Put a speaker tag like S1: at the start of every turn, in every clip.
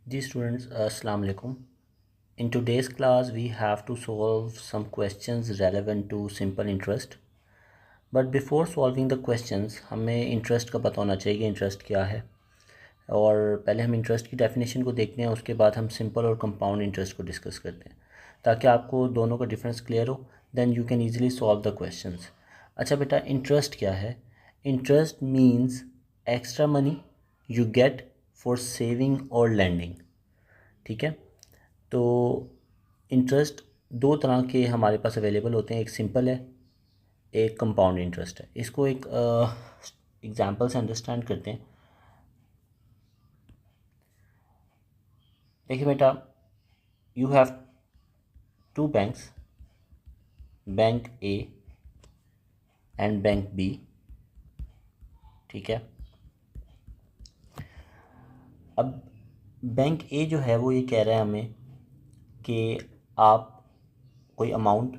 S1: Dear students, Assalamu alaikum. In today's class, we have to solve some questions relevant to simple interest. But before solving the questions, हमें interest का पता होना चाहिए कि interest क्या है। और पहले हम इंटरेस्ट की डेफिनेशन को देखते हैं, उसके बाद हम सिंपल और कंपाउंड इंटरेस्ट को डिस्कस करते हैं ताकि आपको दोनों का डिफरेंस क्लियर हो। Then you can easily solve the questions. अच्छा बेटा, इंटरेस्ट क्या है? Interest means extra money you get for saving और लैंडिंग। ठीक है, तो इंटरेस्ट दो तरह के हमारे पास अवेलेबल होते हैं, एक सिंपल है, एक कंपाउंड इंटरेस्ट है। इसको एक एग्जांपल से अंडरस्टैंड करते हैं। देखिए बेटा, you have two banks, bank A and bank B. ठीक है, अब बैंक ए जो है वो ये कह रहा है हमें कि आप कोई अमाउंट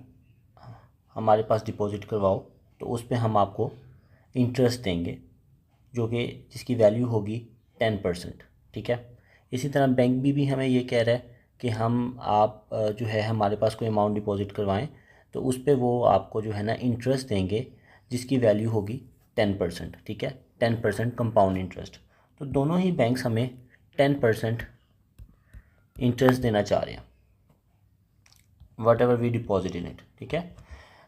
S1: हमारे पास डिपॉजिट करवाओ, तो उस पे हम आपको इंटरेस्ट देंगे जो कि जिसकी वैल्यू होगी 10%। ठीक है, इसी तरह बैंक बी भी हमें ये कह रहा है कि आप जो है हमारे पास कोई अमाउंट डिपॉजिट करवाएं, तो उस पे वो आपको जो है ना इंटरेस्ट देंगे जिसकी वैल्यू होगी 10%। ठीक है, 10% कंपाउंड इंटरेस्ट। तो दोनों ही बैंक्स हमें 10% इंटरेस्ट देना चाह रहे हैं whatever we deposit in it. ठीक है,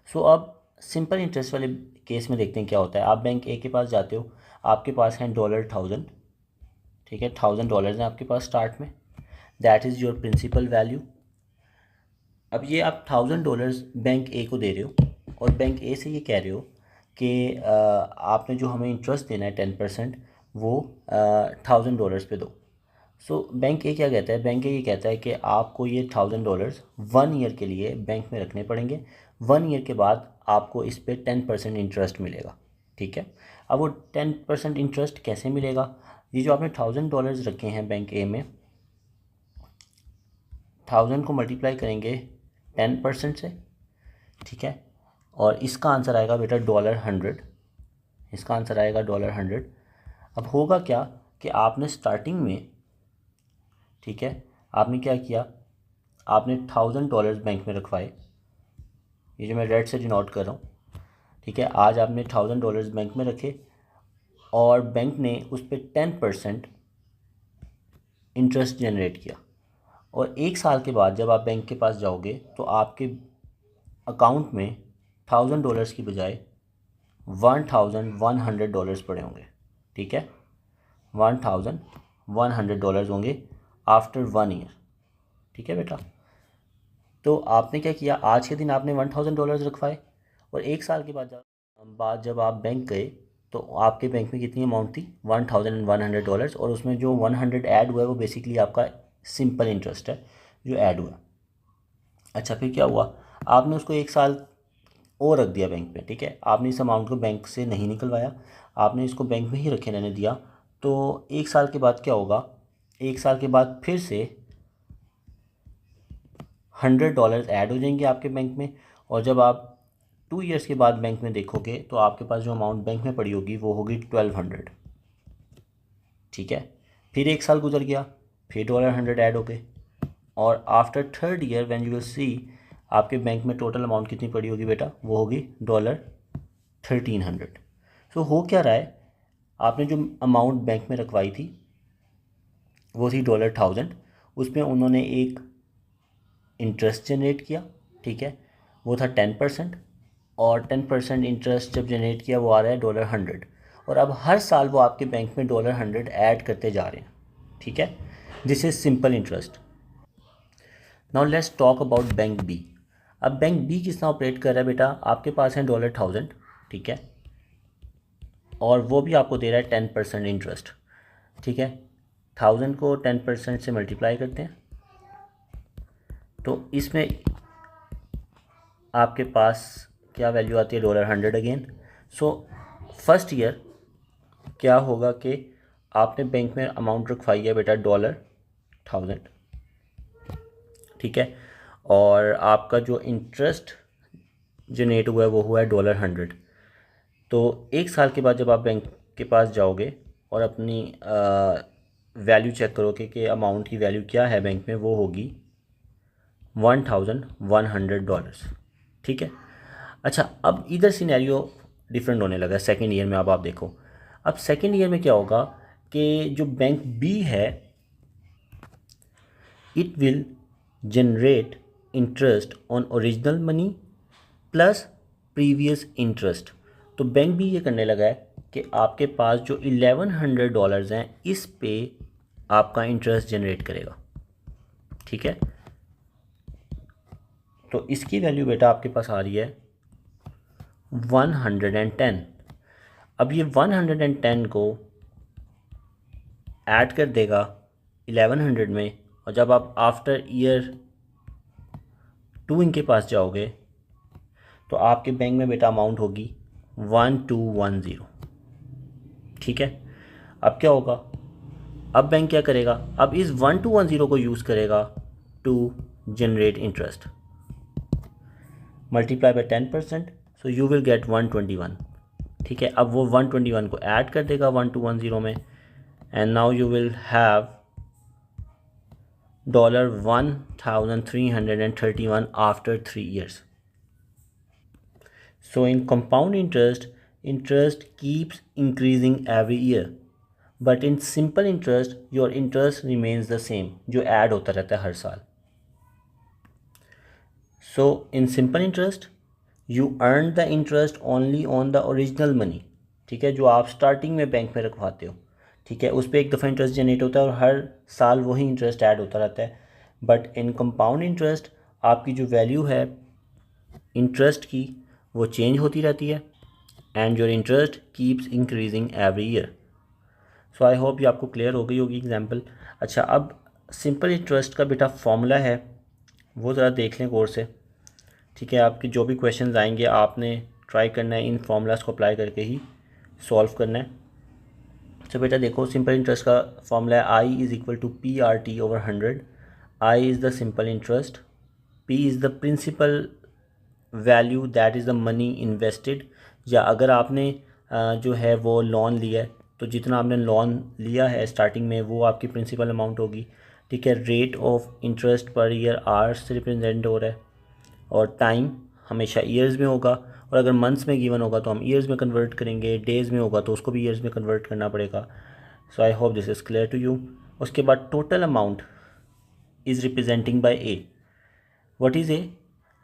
S1: सो अब सिंपल इंटरेस्ट वाले केस में देखते हैं क्या होता है। आप बैंक ए के पास जाते हो, आपके पास हैं $1000। ठीक है, $1000 हैं आपके पास स्टार्ट में, that is your principal value. अब ये आप $1000 बैंक ए को दे रहे हो और बैंक ए से ये कह रहे हो कि आपने जो हमें इंटरेस्ट देना है 10%, वो $1000 पे दो। सो बैंक ए क्या कहता है? बैंक ए ये कहता है कि आपको ये $1000 1 ईयर के लिए बैंक में रखने पड़ेंगे। 1 ईयर के बाद आपको इस पे 10% इंटरेस्ट मिलेगा। ठीक है, अब वो 10% इंटरेस्ट कैसे मिलेगा? ये जो आपने $1000 रखे हैं बैंक ए में, 1000 को मल्टीप्लाई करेंगे 10% से। ठीक है, और इसका आंसर आएगा बेटा $100। इसका आंसर आएगा $100। अब होगा क्या कि आपने स्टार्टिंग में, ठीक है, आपने क्या किया, आपने $1000 बैंक में रखवाए। ये जो मैं रेड से डिनोट कर रहा हूँ, ठीक है, आज आपने $1000 बैंक में रखे और बैंक ने उस पर 10% इंटरेस्ट जनरेट किया। और 1 साल के बाद जब आप बैंक के पास जाओगे तो आपके अकाउंट में $1000 की बजाय $1100 पड़े होंगे। ठीक है, $1100 होंगे आफ्टर 1 ईयर। ठीक है बेटा, तो आपने क्या किया, आज के दिन आपने $1000 रखवाए और 1 साल के बाद जब आप बैंक गए तो आपके बैंक में कितनी अमाउंट थी? $1100। और उसमें जो 100 ऐड हुआ है वो बेसिकली आपका सिंपल इंटरेस्ट है जो ऐड हुआ। अच्छा, फिर क्या हुआ, आपने उसको 1 साल और रख दिया बैंक में। ठीक है, आपने इस अमाउंट को बैंक से नहीं निकलवाया, आपने इसको बैंक में ही रखे रहने दिया। तो 1 साल के बाद क्या होगा, 1 साल के बाद फिर से $100 ऐड हो जाएंगे आपके बैंक में। और जब आप 2 ईयर्स के बाद बैंक में देखोगे तो आपके पास जो अमाउंट बैंक में पड़ी होगी वो होगी 1200। ठीक है, फिर 1 साल गुजर गया, फिर $100 ऐड हो गए और after 3rd year when you will see आपके बैंक में टोटल अमाउंट कितनी पड़ी होगी बेटा? वो होगी $1300। सो हो क्या रहा है, आपने जो अमाउंट बैंक में रखवाई थी वो थी $1000, उसमें उन्होंने एक इंटरेस्ट जनरेट किया। ठीक है, वो था 10%, और 10% इंटरेस्ट जब जनरेट किया वो आ रहा है $100। और अब हर साल वो आपके बैंक में $100 ऐड करते जा रहे हैं। ठीक है, this is simple interest. Now let's talk about bank B. अब बैंक बी किस तरह ऑपरेट कर रहा है बेटा? आपके पास है $1000, ठीक है, और वो भी आपको दे रहा है 10% इंटरेस्ट। ठीक है, 1000 को 10% से मल्टीप्लाई करते हैं तो इसमें आपके पास क्या वैल्यू आती है? $100 अगेन। सो फर्स्ट ईयर क्या होगा कि आपने बैंक में अमाउंट रखवाई है बेटा $1000। ठीक है, और आपका जो इंटरेस्ट जनरेट हुआ है वो हुआ है $100। तो 1 साल के बाद जब आप बैंक के पास जाओगे और अपनी वैल्यू चेक करोगे कि अमाउंट की वैल्यू क्या है बैंक में, वो होगी $1,100। ठीक है। अच्छा, अब इधर सिनेरियो डिफरेंट होने लगा सेकेंड ईयर में। अब आप देखो, अब सेकेंड ईयर में क्या होगा कि जो बैंक बी है, it will generate interest on original money plus previous interest. तो बैंक भी ये करने लगा है कि आपके पास जो $1,100 हैं, इस पे आपका इंटरेस्ट जनरेट करेगा। ठीक है। तो इसकी वैल्यू बेटा आपके पास आ रही है 110। अब ये 110 को ऐड कर देगा 1100 में, और जब आप आफ्टर ईयर 2 इनके पास जाओगे तो आपके बैंक में बेटा अमाउंट होगी 1210। ठीक है। अब क्या होगा, अब बैंक क्या करेगा, अब इस 1210 को यूज़ करेगा to generate interest, multiply by 10%, so you will get 121। ठीक है। अब वो 121 को ऐड कर देगा 1210 में, and now you will have $1,331 after 3 years. So in compound interest, interest keeps increasing every year, but in simple interest your interest remains the same, जो add होता रहता है हर साल। So in simple interest you earn the interest only on the original money। ठीक है, जो आप starting में बैंक में रखवाते हो। ठीक है, उस पर एक दफ़ा इंटरेस्ट जनरेट होता है और हर साल वही इंटरेस्ट ऐड होता रहता है। बट इन कंपाउंड इंटरेस्ट आपकी जो वैल्यू है इंटरेस्ट की, वो चेंज होती रहती है, and your interest keeps increasing every year. So I hope ये आपको क्लियर हो गई होगी एग्जांपल। अच्छा, अब सिंपल इंटरेस्ट का बेटा फॉर्मूला है, वो ज़रा देख लें गौर से। ठीक है, आपके जो भी क्वेश्चंस आएंगे आपने ट्राई करना है इन फार्मूलाज को अप्लाई करके ही सॉल्व करना है। तो बेटा देखो, सिंपल इंटरेस्ट का फॉर्मूला है I=P/RT/100। I is the simple interest, P is the principal value, that is the money invested. या अगर आपने जो है वो लोन लिया है, तो जितना आपने लोन लिया है स्टार्टिंग में वो आपकी प्रिंसिपल अमाउंट होगी। ठीक है। Rate of interest per year hours से रिप्रेजेंट हो रहा है, और टाइम हमेशा ईयर्स में होगा, और अगर मंथ्स में गिवन होगा तो हम ईयर्स में कन्वर्ट करेंगे, डेज़ में होगा तो उसको भी ईयर्स में कन्वर्ट करना पड़ेगा। So I hope this is clear to you. उसके बाद total amount is representing by A. What is A?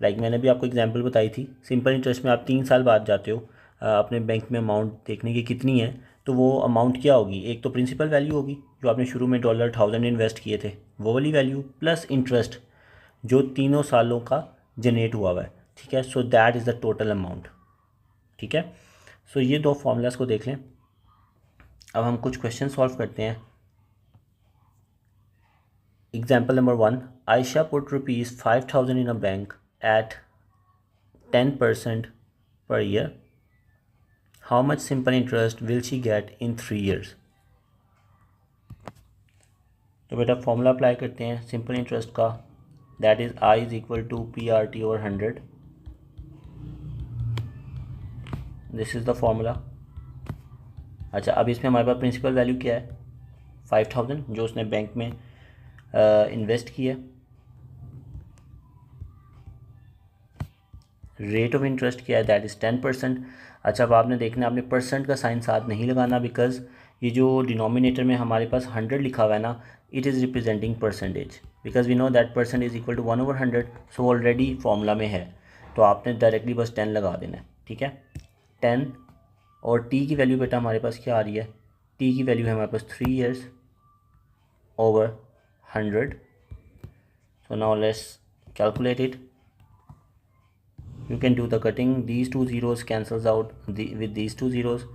S1: Like मैंने भी आपको एग्जांपल बताई थी, सिंपल इंटरेस्ट में आप 3 साल बाद जाते हो अपने बैंक में अमाउंट देखने की कितनी है, तो वो अमाउंट क्या होगी, एक तो प्रिंसिपल वैल्यू होगी जो आपने शुरू में $1000 इन्वेस्ट किए थे, वो वाली वैल्यू, प्लस इंटरेस्ट जो तीनों सालों का जनरेट हुआ है। ठीक है। सो that is the total amount. ठीक है। सो ये दो फॉर्मूलाज को देख लें। अब हम कुछ क्वेश्चन सॉल्व करते हैं। Example number 1, Ayesha put ₹5,000 in a bank at 10% per year. How much simple interest will she get in 3 years? तो बेटा फॉर्मूला अप्लाई करते हैं सिंपल इंटरेस्ट का, that is I=P/RT/100। This is the formula. अच्छा, अब इसमें हमारे पास प्रिंसिपल वैल्यू क्या है, 5000 जो उसने बैंक में इन्वेस्ट किया। रेट ऑफ इंटरेस्ट क्या है, दैट इज़ 10%। अच्छा, अब आपने देखना, आपने परसेंट का साइन साथ नहीं लगाना, बिकॉज ये जो डिनोमिनेटर में हमारे पास 100 लिखा हुआ है ना, it is representing percentage, because we know that percent is equal to 1/100। So already formula में है, तो आपने डायरेक्टली बस 10 लगा देना है। ठीक है, 10, और टी की वैल्यू बेटा हमारे पास क्या आ रही है, टी की वैल्यू है हमारे पास 3 years over 100। So now let's calculate it. You can do the cutting. These two zeros cancels out with these two zeros.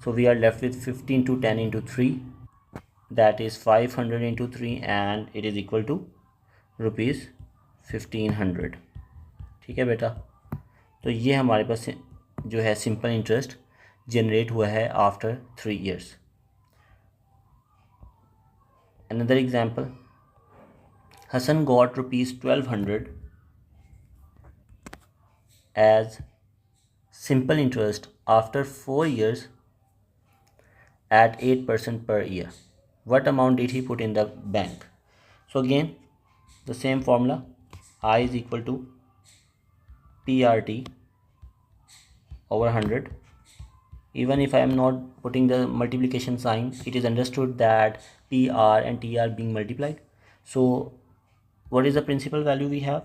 S1: So we are left with 15 to 10 into 3. That is 500 into 3, and it is equal to rupees 1500। ठीक है बेटा, तो ये हमारे पास जो है simple interest generate हुआ है after 3 years। Another example, Hassan got ₹1200 as simple interest after 4 years at 8% per year। what amount did he put in the bank? So again the same formula, I is equal to PRT over 100. Even if I am not putting the multiplication sign, it is understood that PR and T are being multiplied. So what is the principal value we have?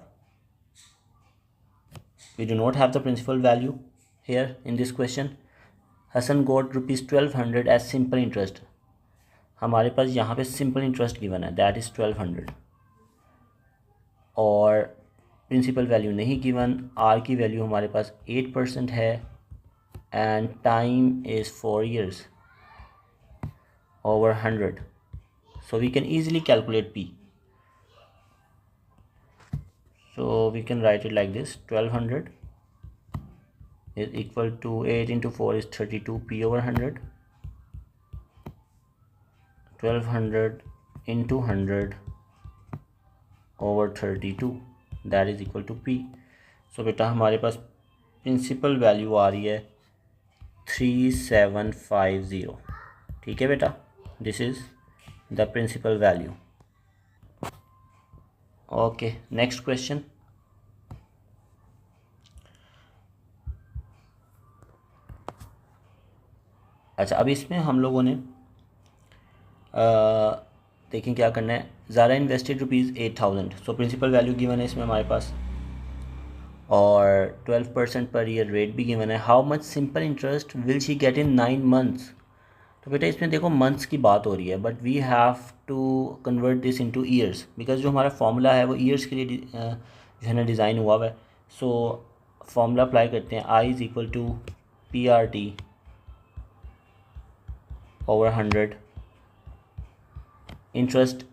S1: We do not have the principal value here in this question. Hassan got rupees 1200 as simple interest. हमारे पास यहाँ पे simple interest given है, that is 1200, और principal value नहीं given. Are की value हमारे पास 8% है and time is 4 years over 100. So we can easily calculate P. So we can write it like this: 1200 is equal to 8 into 4 is 32 P over 100. 1200 into 100 over 32, that is equal to P. So बेटा हमारे पास principal value आ रही है 3750. ठीक है बेटा, this is the principal value. Okay, next question. अच्छा, अब इसमें हम लोगों ने देखें क्या करना है. Zara invested rupees 8000. So principal value given है इसमें हमारे पास, और 12% पर ईयर रेट भी गिवन है. How much simple interest will she get in 9 months. तो बेटा इसमें देखो मंथ्स की बात हो रही है, but we have to convert this into years, because जो हमारा फॉर्मूला है वो ईयर्स के लिए जो है ना डिज़ाइन हुआ हुआ है. सो फॉर्मूला अप्लाई करते हैं. I is equal to PRT over 100. Interest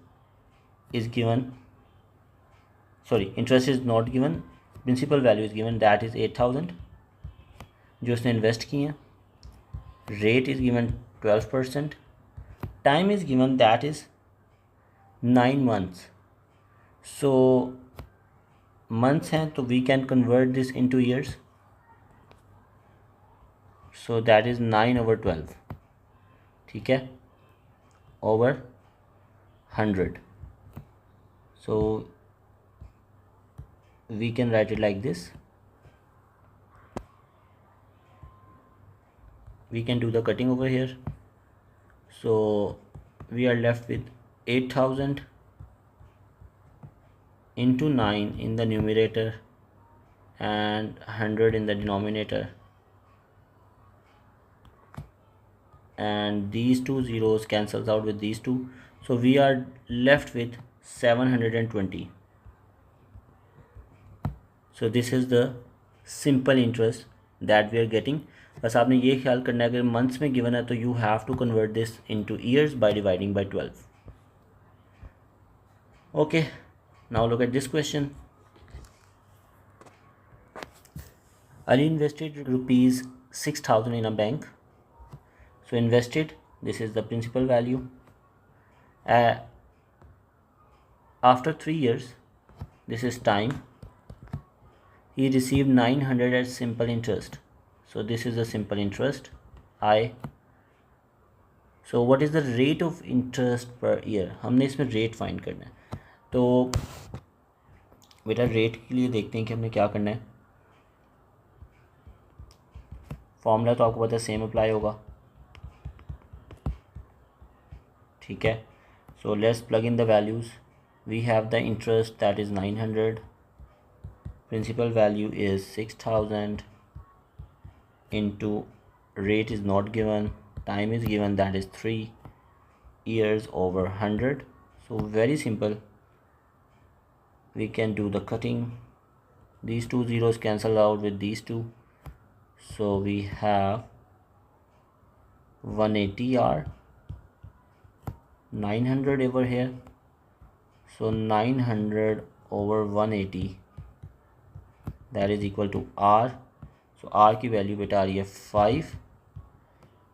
S1: is given, sorry, interest is not given, principal value is given, that is 8000 जो उसने इन्वेस्ट किए हैं. Rate is given 12%. Time is given, that is 9 months. So months हैं तो we can convert this into years. So that is 9/12. ठीक है, over 100. So we can write it like this. We can do the cutting over here. So we are left with 8000 into 9 in the numerator and 100 in the denominator, and these two zeros cancels out with these two. So we are left with 720. So this is the simple interest that we are getting. बस आपने ये ख्याल करना है अगर months में given है तो you have to convert this into years by dividing by 12. Okay, now look at this question. Ali invested rupees 6000 in a bank. So invested, this is the principal value. After 3 years, this is time, he received 900 as simple interest. So this is the simple interest, I. So what is the rate of interest per year? हमने इसमें rate find करना है. तो बेटा rate के लिए देखते हैं कि हमने क्या करना है. फॉर्मूला तो आपको पता है सेम अप्लाई होगा. ठीक है, so let's plug in the values. We have the interest, that is 900. Principal value is 6000 into rate is not given, time is given, that is 3 years over 100. So very simple, we can do the cutting. These two zeros cancel out with these two, so we have 180R, 900 over here. So 900 over 180, that is equal to R. So R की value बेटा आ रही है 5,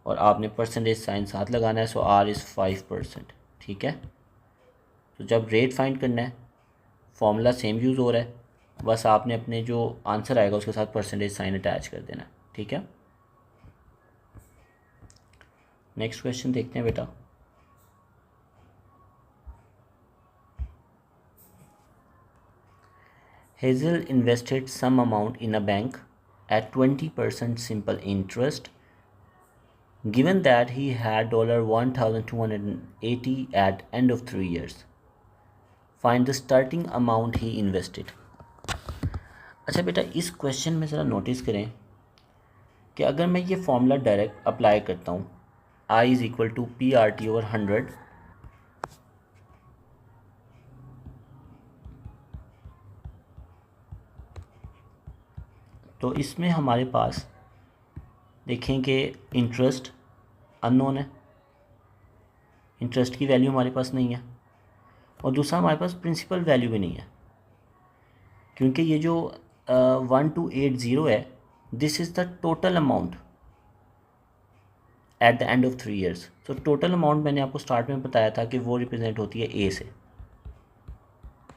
S1: और आपने percentage sign साथ लगाना है. सो R is 5%. ठीक है, तो जब रेट फाइंड करना है फॉर्मूला सेम यूज़ हो रहा है, बस आपने अपने जो आंसर आएगा उसके साथ परसेंटेज साइन अटैच कर देना. ठीक है, नेक्स्ट क्वेश्चन देखते हैं बेटा. Hazel invested some amount in a bank at 20% simple interest. Given that he had $1,280 at end of 3 years, find the starting amount he invested. अच्छा बेटा, इस क्वेश्चन में ज़रा नोटिस करें कि अगर मैं ये फॉर्मूला डायरेक्ट अप्लाई करता हूँ, I is equal to PRT/100, तो इसमें हमारे पास देखें कि इंटरेस्ट अननोन है, इंटरेस्ट की वैल्यू हमारे पास नहीं है, और दूसरा हमारे पास प्रिंसिपल वैल्यू भी नहीं है, क्योंकि ये जो 1280 है, this is the total amount at the end of 3 years. So total amount मैंने आपको स्टार्ट में बताया था कि वो रिप्रेजेंट होती है ए से,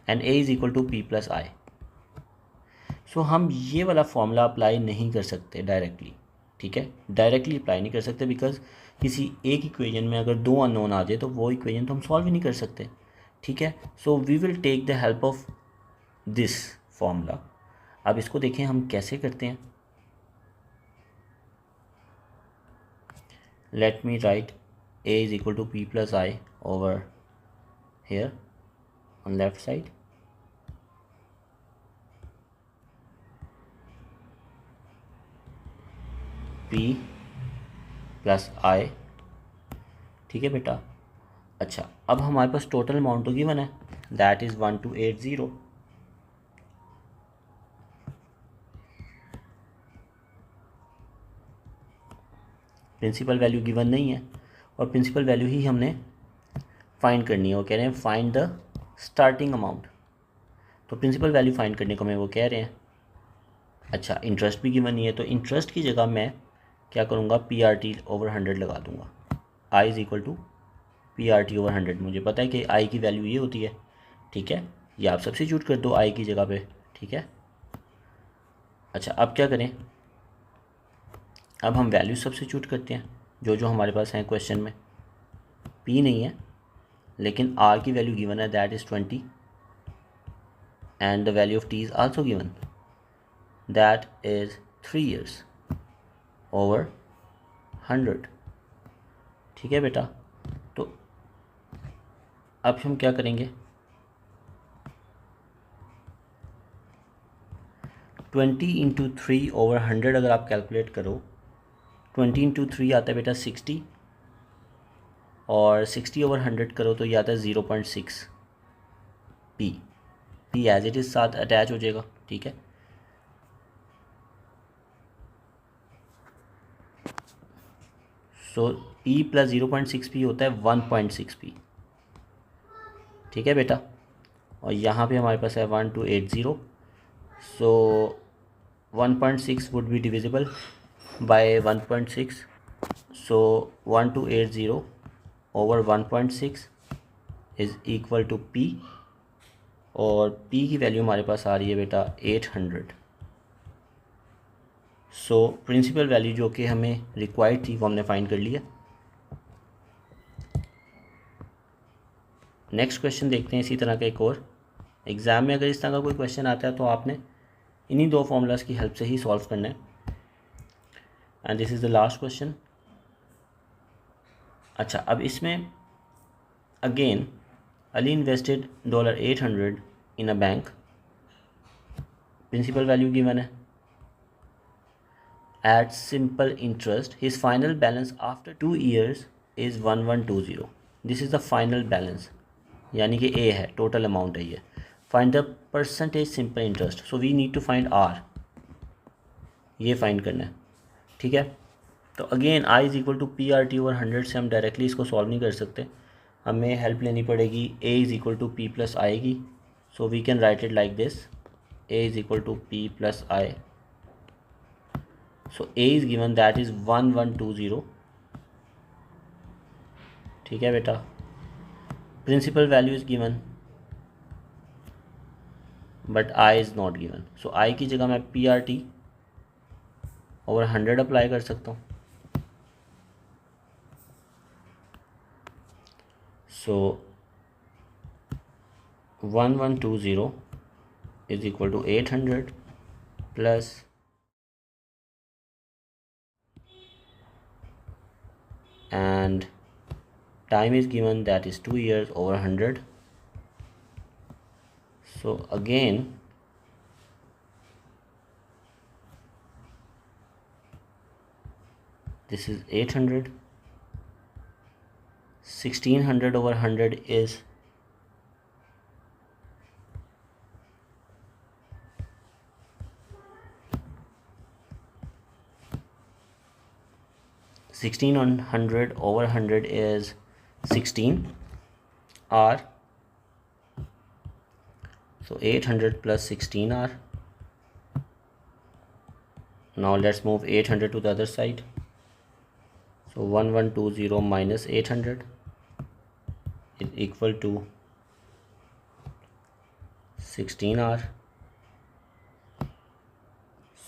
S1: and A is equal to P+I। So हम ये वाला फॉर्मूला अप्लाई नहीं कर सकते डायरेक्टली, ठीक है, डायरेक्टली अप्लाई नहीं कर सकते, बिकॉज किसी एक इक्वेशन में अगर दो अननोन आ जाए तो वो इक्वेशन तो हम सॉल्व ही नहीं कर सकते, ठीक है। So we will take the help of this formula. अब इसको देखें हम कैसे करते हैं। Let me write A is equal to P+I over here on left side, P+I, ठीक है बेटा। अच्छा, अब हमारे पास टोटल अमाउंट तो गिवन है, that is 1280। Principal value given नहीं है, और प्रिंसिपल वैल्यू ही हमने फाइंड करनी है। वो कह रहे हैं फाइंड द स्टार्टिंग अमाउंट, तो प्रिंसिपल वैल्यू फाइंड करने को हमें वो कह रहे हैं। अच्छा, इंटरेस्ट भी गिवन नहीं है, तो इंटरेस्ट की जगह मैं क्या करूँगा, PRT/100 लगा दूँगा। I is equal to PRT/100। मुझे पता है कि I की वैल्यू ये होती है, ठीक है, ये आप सब्स्टिट्यूट कर दो I की जगह पे, ठीक है। अच्छा, अब क्या करें, अब हम वैल्यू सब्स्टिट्यूट करते हैं जो जो हमारे पास हैं क्वेश्चन में। P नहीं है, लेकिन R की वैल्यू गिवन है, that is 20, and the value of T is also given, that is 3 years over 100, ठीक है बेटा। तो अब हम क्या करेंगे, 20 इंटू 3 ओवर 100 अगर आप कैलकुलेट करो, 20 इंटू 3 आता है बेटा 60, और 60 ओवर 100 करो तो ये आता है 0.6 P एज इट इज़ साथ अटैच हो जाएगा, ठीक है। सो P प्लस 0.6P होता है 1.6P, ठीक है बेटा। और यहाँ पे हमारे पास है 1280, so 1.6 would be divisible by 1.6, so 1280 over 1.6 is equal to P, और P की वैल्यू हमारे पास आ रही है बेटा 800। सो प्रिंसिपल वैल्यू जो कि हमें रिक्वायर्ड थी वो हमने फाइंड कर लिया। नेक्स्ट क्वेश्चन देखते हैं इसी तरह का एक और। एग्ज़ाम में अगर इस तरह का कोई क्वेश्चन आता है तो आपने इन्हीं दो फॉर्मूलाज़ की हेल्प से ही सॉल्व करना है, and this is the last question. अच्छा, अब इसमें again Ali invested $800 in a bank, principal value given है, at simple interest his final balance after 2 years is 1120। This is the final balance, यानी कि A है, टोटल अमाउंट है ये। Find the percentage simple interest, so we need to find R, ये find करना है, ठीक है। तो again I is equal to PRT/100 से हम डायरेक्टली इसको सॉल्व नहीं कर सकते, हमें हेल्प लेनी पड़ेगी A is equal to P+I की। So we can write it like this, A is equal to P+I। So A is given, that is 1120, ठीक है बेटा। Principal value is given but I is not given, so I की जगह मैं PRT/100 apply कर सकता हूँ। सो 1120 is equal to 800 plus and time is given, that is 2 years over 100. So again this is 800. 1600 over 100 is 1600 over 100 is 16 r. So 800 plus 16 r. Now let's move 800 to the other side. So 1120 minus 800 is equal to 16r.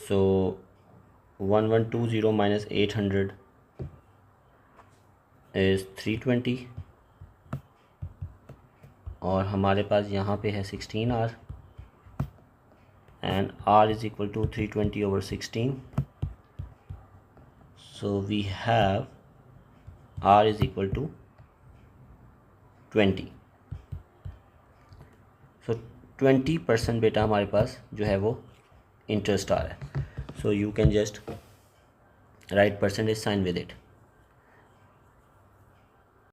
S1: So 1120 minus 800 is 320 और हमारे पास यहाँ पे है 16r and r is equal to 320 over 16. So we have r is equal to 20. So 20% बेटा हमारे पास जो है वो इंटरेस्ट आ रहा है. So you can just write percentage sign with it.